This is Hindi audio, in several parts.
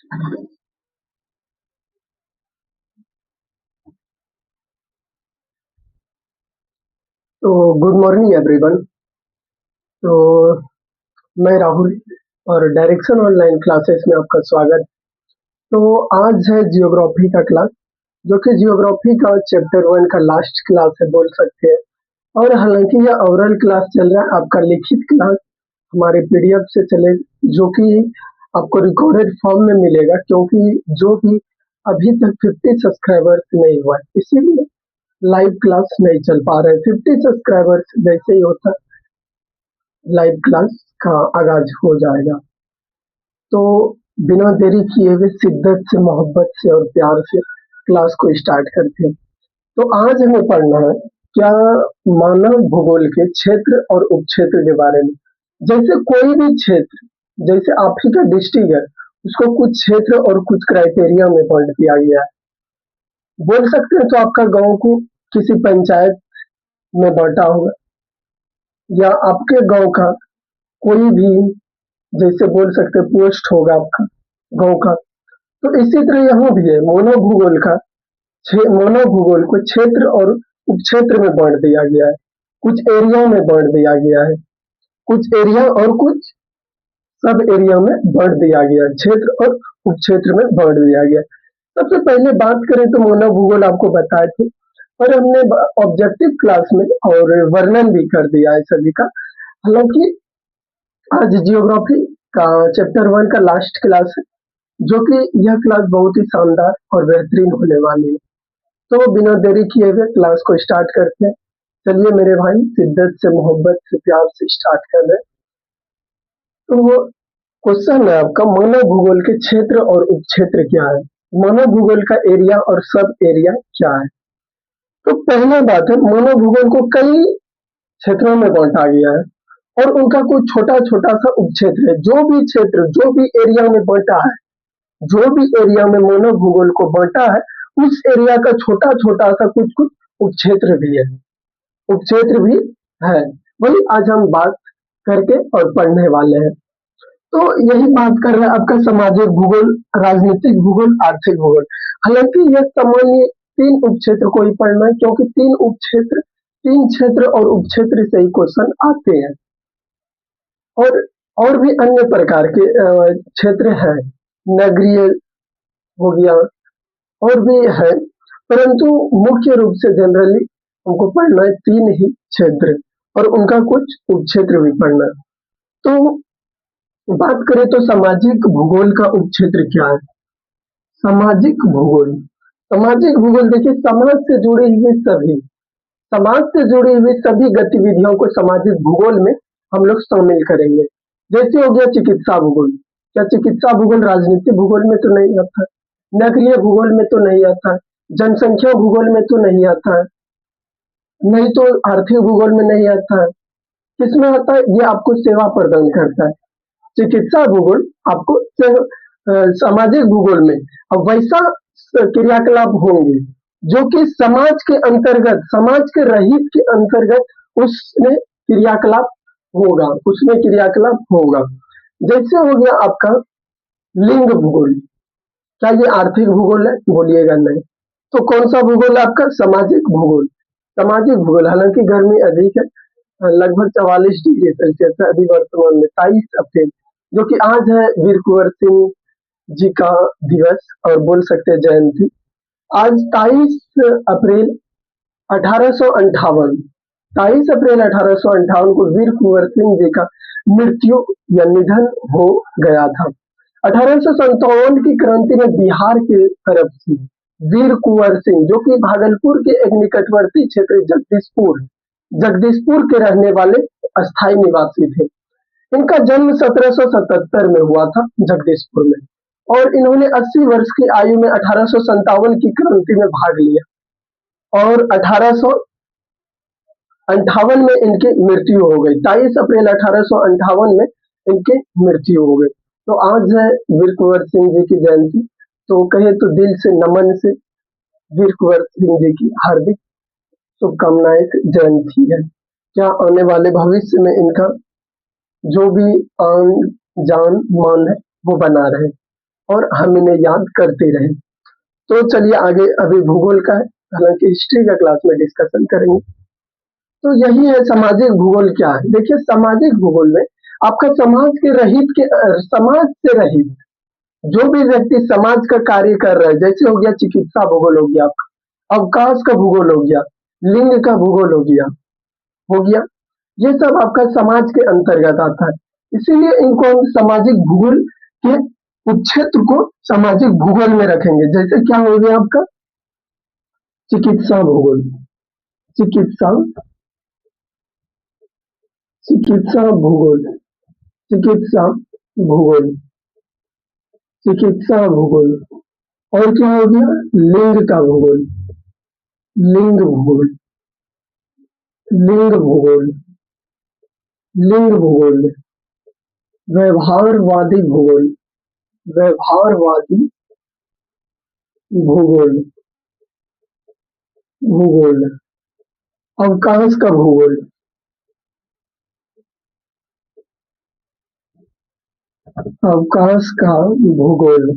तो गुड मॉर्निंग एवरीवन। तो मैं राहुल और डायरेक्शन ऑनलाइन क्लासेस में आपका स्वागत। तो आज है जियोग्राफी का क्लास, जो कि जियोग्राफी का चैप्टर 1 का लास्ट क्लास है बोल सकते हैं। और हालांकि यह ओरल क्लास चल रहा है, आपका लिखित क्लास हमारे पीडीएफ से चले, जो कि आपको रिकॉर्डेड फॉर्म में मिलेगा, क्योंकि जो भी अभी तक 50 सब्सक्राइबर्स नहीं हुआ है, इसीलिए लाइव क्लास नहीं चल पा रहे। 50 सब्सक्राइबर्स जैसे ही होता लाइव क्लास का आगाज हो जाएगा। तो बिना देरी किए हुए शिद्दत से, मोहब्बत से और प्यार से क्लास को स्टार्ट करते हैं। तो आज हमें पढ़ना है क्या, मानव भूगोल के क्षेत्र और उपक्षेत्र के बारे में। जैसे कोई भी क्षेत्र, जैसे आप ही का डिस्ट्रिक्ट है, उसको कुछ क्षेत्र और कुछ क्राइटेरिया में बांट दिया गया है। बोल सकते हैं तो आपका गांव को किसी पंचायत में बांटा होगा, या आपके गांव का कोई भी, जैसे बोल सकते हैं, पोस्ट होगा आपका गांव का। तो इसी तरह यहाँ भी है, मोनो भूगोल को क्षेत्र और उपक्षेत्र में बांट दिया गया है, कुछ एरिया में बांट दिया गया है, कुछ एरिया और कुछ सब एरिया में बांट दिया गया है, क्षेत्र और उपक्षेत्र में बांट दिया गया है। सबसे पहले बात करें तो मोनो भूगोल आपको बताए थे, और हमने ऑब्जेक्टिव क्लास में और वर्णन भी कर दिया है सभी का। हालांकि आज जियोग्राफी का चैप्टर 1 का लास्ट क्लास है, जो कि यह क्लास बहुत ही शानदार और बेहतरीन होने वाली है। तो बिना देरी किए हुए क्लास को स्टार्ट करते हैं। चलिए मेरे भाई, शिद्दत से, मोहब्बत से, प्यार से स्टार्ट कर रहे हैं। तो वो क्वेश्चन है आपका, मानव भूगोल के क्षेत्र और उपक्षेत्र क्या है। मानव भूगोल का एरिया और सब एरिया क्या है। तो पहला बात है, मानव भूगोल को कई क्षेत्रों में बांटा गया है, और उनका कुछ छोटा छोटा सा उपक्षेत्र है। जो भी क्षेत्र, जो भी एरिया में बांटा है, जो भी एरिया में मानव भूगोल को बांटा है, उस एरिया का छोटा छोटा सा कुछ कुछ उपक्षेत्र भी है, उपक्षेत्र भी है। वही आज हम बात करके और पढ़ने वाले हैं। तो यही बात कर रहे हैं आपका सामाजिक भूगोल, राजनीतिक भूगोल, आर्थिक भूगोल। हालांकि यह सामान्य 3 उपक्षेत्र को ही पढ़ना है, क्योंकि 3 क्षेत्र और उपक्षेत्र से ही क्वेश्चन आते हैं। और भी अन्य प्रकार के क्षेत्र हैं, नगरीय हो गया, और भी है, परंतु मुख्य रूप से जनरली हमको पढ़ना है 3 ही क्षेत्र, और उनका कुछ उपक्षेत्र भी पढ़ना है। तो बात करें तो सामाजिक भूगोल का उपक्षेत्र क्या है। सामाजिक भूगोल, सामाजिक भूगोल देखिए, समाज से जुड़ी हुई सभी गतिविधियों को सामाजिक भूगोल में हम लोग शामिल करेंगे। जैसे हो गया चिकित्सा भूगोल। क्या चिकित्सा भूगोल राजनीतिक भूगोल में तो नहीं आता है, नगरीय भूगोल में तो नहीं आता है, जनसंख्या भूगोल में तो नहीं आता है, नहीं तो आर्थिक भूगोल में नहीं आता है। किसमें आता है? ये आपको सेवा प्रदान करता है। चिकित्सा भूगोल आपको सामाजिक भूगोल में अब वैसा क्रियाकलाप होंगे जो कि समाज के अंतर्गत, समाज के रहित के अंतर्गत उसमें क्रियाकलाप होगा। जैसे हो गया आपका लिंग भूगोल। क्या ये आर्थिक भूगोल है? बोलिएगा नहीं। तो कौन सा भूगोल है आपका? सामाजिक भूगोल। सामाजिक भूगोल, हालांकि गर्मी अधिक है, लगभग 44 डिग्री सेल्सियस है अभी वर्तमान में, 23 अप्रैल, जो कि आज है वीर कुंवर सिंह जी का दिवस, और बोल सकते हैं जयंती। आज 23 अप्रैल 1858, 23 अप्रैल 1858 को वीर कुंवर सिंह जी का मृत्यु या निधन हो गया था। 1857 की क्रांति में बिहार की तरफ से वीर कुंवर सिंह, जो कि भागलपुर के एक निकटवर्ती क्षेत्र जगदीशपुर के रहने वाले अस्थायी निवासी थे। इनका जन्म 1777 में हुआ था जगदीशपुर में, और इन्होंने 80 वर्ष की आयु में 1857 की क्रांति में भाग लिया, और 1858 में इनकी मृत्यु हो गई। 23 अप्रैल 1858 में इनकी मृत्यु हो गई। तो आज है वीर कुंवर सिंह जी की जयंती। तो कहे तो दिल से नमन से वीर कुंवर सिंह जी की हार्दिक शुभकामनाएं से जयंती है। क्या आने वाले भविष्य में इनका जो भी आन जान मान है वो बना रहे। और हम इन्हें याद करते रहें। तो चलिए आगे अभी भूगोल का है, हालांकि हिस्ट्री का क्लास में डिस्कशन करेंगे। तो यही है सामाजिक भूगोल क्या है। देखिए सामाजिक भूगोल में आपका समाज के रहित के समाज से रहित जो भी व्यक्ति समाज का कार्य कर रहा है, जैसे हो गया चिकित्सा भूगोल हो गया, आपका अवकाश का भूगोल हो गया, लिंग का भूगोल हो गया, ये सब आपका समाज के अंतर्गत आता है। इसीलिए इनको हम सामाजिक भूगोल के उपक्षेत्र को सामाजिक भूगोल में रखेंगे। जैसे क्या हो गया आपका चिकित्सा भूगोल, चिकित्सा चिकित्सा भूगोल, चिकित्सा भूगोल, चिकित्सा भूगोल। और क्या हो गया लिंग का भूगोल, लिंग भूगोल, लिंग भूगोल, लिंग भूगोल, व्यवहारवादी भूगोल, व्यवहारवादी भूगोल, भूगोल, अवकाश का भूगोल, अवकाश का भूगोल,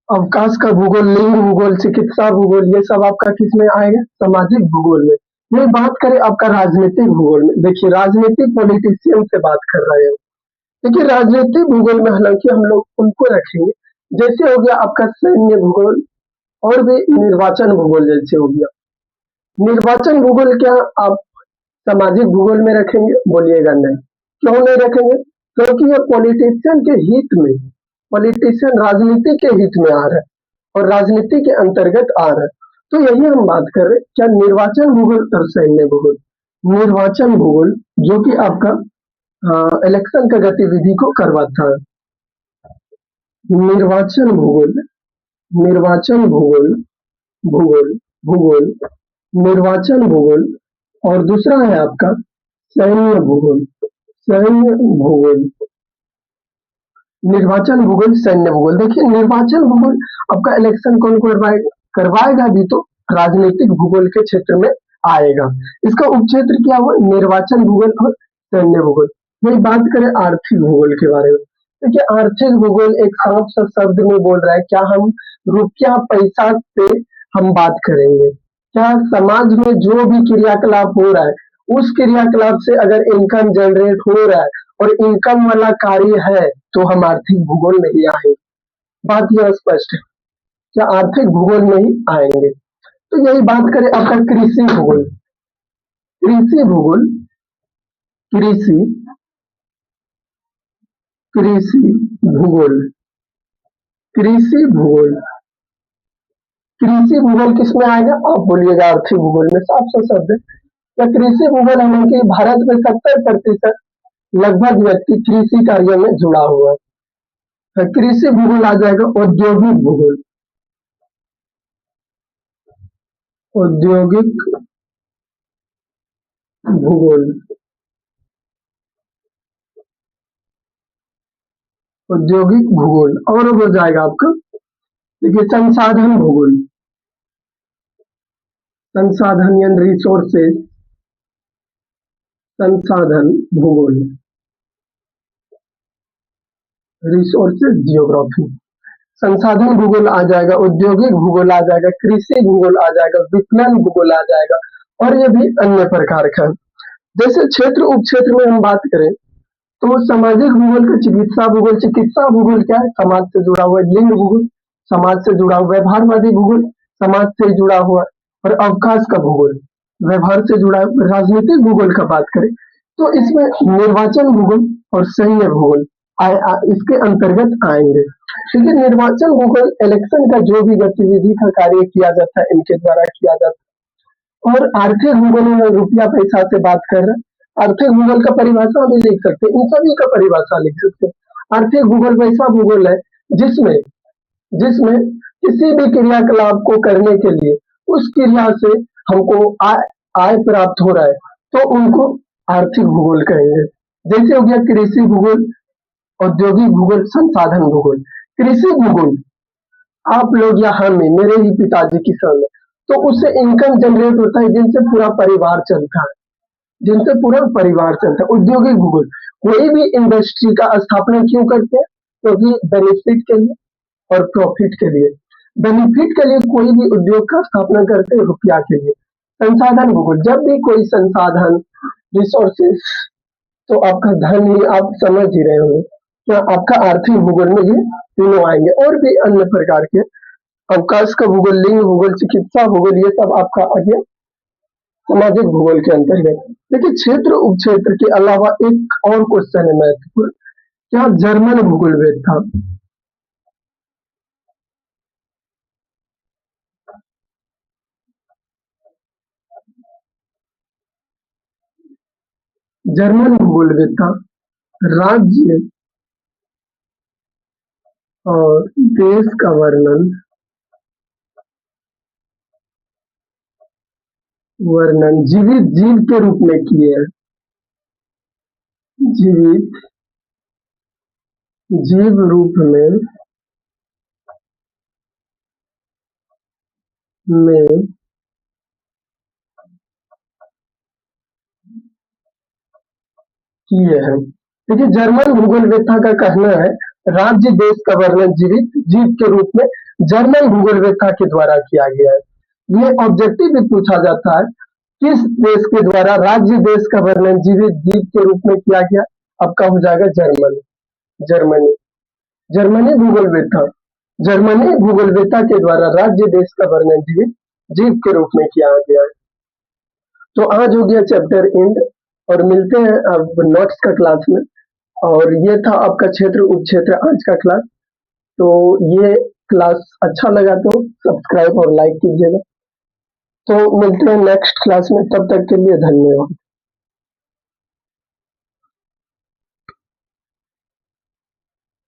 अवकाश का भूगोल, लिंग भूगोल, चिकित्सा भूगोल, ये सब आपका किस में आएगा सामाजिक भूगोल में। ये बात करें आपका राजनीतिक भूगोल में, देखिए राजनीतिक पॉलिटिशियन से बात कर रहे हैं। देखिए राजनीतिक भूगोल में हालांकि हम लोग उनको रखेंगे, जैसे हो गया आपका सैन्य भूगोल और भी निर्वाचन भूगोल जैसे हो गया। निर्वाचन भूगोल क्या आप सामाजिक भूगोल में रखेंगे? बोलिएगा नहीं। क्यों नहीं रखेंगे? क्योंकि ये पॉलिटिशियन के हित में, पॉलिटिशियन राजनीति के हित में आ रहा है और राजनीति के अंतर्गत आ रहा है। तो यही हम बात कर रहे हैं, क्या निर्वाचन भूगोल और सैन्य भूगोल। निर्वाचन भूगोल जो कि आपका इलेक्शन का गतिविधि को करवाता है। निर्वाचन भूगोल, निर्वाचन भूगोल, भूगोल, भूगोल, निर्वाचन भूगोल और दूसरा है आपका सैन्य भूगोल, सैन्य भूगोल, निर्वाचन भूगोल, सैन्य भूगोल। देखिए निर्वाचन भूगोल आपका इलेक्शन कौन करवाएगा, करवाएगा भी तो राजनीतिक भूगोल के क्षेत्र में आएगा। इसका उपक्षेत्र क्या हुआ निर्वाचन भूगोल और सैन्य भूगोल। वही बात करें आर्थिक भूगोल के बारे में। देखिए आर्थिक भूगोल एक साफ सा शब्द में बोल रहा है, क्या हम रुपया पैसा से हम बात करेंगे, क्या समाज में जो भी क्रियाकलाप हो रहा है उस क्रियाकलाप से अगर इनकम जनरेट हो रहा है और इनकम वाला कार्य है तो हम आर्थिक भूगोल में ही आएंगे। बात यह स्पष्ट है, क्या आर्थिक भूगोल में ही आएंगे। तो यही बात करें आपका कृषि भूगोल, कृषि भूगोल, कृषि, कृषि भूगोल, कृषि भूगोल, कृषि भूगोल किसमें आएगा आप बोलिएगा आर्थिक भूगोल में। साफ सा शब्द है, क्या कृषि भूगोल हालांकि भारत में 70% लगभग व्यक्ति कृषि कार्य में जुड़ा हुआ है। तो कृषि भूगोल आ जाएगा औद्योगिक भूगोल, औद्योगिक भूगोल, औद्योगिक भूगोल और हो जाएगा आपका देखिए संसाधन भूगोल, संसाधन यानी रिसोर्सेज, संसाधन भूगोल, रिसोर्सेज जियोग्राफी, संसाधन भूगोल आ जाएगा, औद्योगिक भूगोल आ जाएगा, कृषि भूगोल आ जाएगा, विपणन भूगोल आ जाएगा और ये भी अन्य प्रकार का है। जैसे क्षेत्र उपक्षेत्र में हम बात करें तो सामाजिक भूगोल का चिकित्सा भूगोल, चिकित्सा भूगोल क्या है समाज से जुड़ा हुआ है, लिंग भूगोल समाज से जुड़ा हुआ है, व्यवहारवादी भूगोल समाज से जुड़ा हुआ है और अवकाश का भूगोल व्यवहार से जुड़ा है। राजनीतिक भूगोल का बात करें तो इसमें निर्वाचन भूगोल और सैन्य भूगोल इसके अंतर्गत आएंगे। क्योंकि निर्वाचन भूगोल इलेक्शन का जो भी गतिविधि का कार्य किया जाता है इनके द्वारा किया जाता है। और आर्थिक भूगोल में रुपया पैसा से बात कर रहे हैं, आर्थिक भूगोल का परिभाषा भी लिख सकते हैं, इन सभी का परिभाषा लिख सकते हैं। आर्थिक भूगोल वैसा भूगोल है जिसमें जिसमें किसी भी क्रियाकलाप को करने के लिए उस क्रिया से हमको आय प्राप्त हो रहा है तो उनको आर्थिक भूगोल कहेंगे। जैसे हो गया कृषि भूगोल, औद्योगिक भूगोल, संसाधन भूगोल। कृषि भूगोल आप लोग या हम मेरे ही पिताजी किसान है तो उससे इनकम जनरेट होता है जिनसे पूरा परिवार चलता है। जिनसे पूरा परिवार चलता है। औद्योगिक भूगोल, कोई भी इंडस्ट्री का स्थापना क्यों करते हैं? क्योंकि बेनिफिट के लिए और प्रॉफिट के लिए। बेनिफिट के लिए कोई भी उद्योग का स्थापना करते हैं, रुपया के लिए। संसाधन भूगोल, जब भी कोई संसाधन, रिसोर्सेस, तो आपका धन ही, आप समझ ही रहे होंगे, क्या आपका आर्थिक भूगोल में ये तीनों आएंगे। और भी अन्य प्रकार के, अवकाश का भूगोल, लिंग भूगोल, चिकित्सा भूगोल, ये सब आपका आ गया सामाजिक भूगोल के अंतर्गत। देखिए, क्षेत्र उपक्षेत्र के अलावा एक और क्वेश्चन है महत्वपूर्ण, क्या जर्मन भूगोलवेद था? जर्मन भूगोलवेद था। राज्य और देश का वर्णन जीवित जीव के रूप में किए हैं। जीवित जीव रूप में किए हैं। देखिए, जर्मन भूगोलवेत्ता का कहना है, राज्य देश का वर्णन जीवित जीव के रूप में जर्मन भूगोलवेत्ता के द्वारा किया गया है। ये ऑब्जेक्टिव भी पूछा जाता है, किस देश के द्वारा राज्य देश का वर्णन जीवित जीव के रूप में किया गया? आपका हो जाएगा जर्मनी। जर्मनी जर्मनी भूगोलवेत्ता जर्मनी भूगोलवेत्ता के द्वारा राज्य देश का वर्णन जीवित जीव के रूप में किया गया है। तो आज हो गया चैप्टर एंड, और मिलते हैं अब नोट्स का क्लास में। और ये था आपका क्षेत्र उपक्षेत्र आज का क्लास। तो ये क्लास अच्छा लगा तो सब्सक्राइब और लाइक कीजिएगा। तो मिलते हैं नेक्स्ट क्लास में, तब तक के लिए धन्यवाद।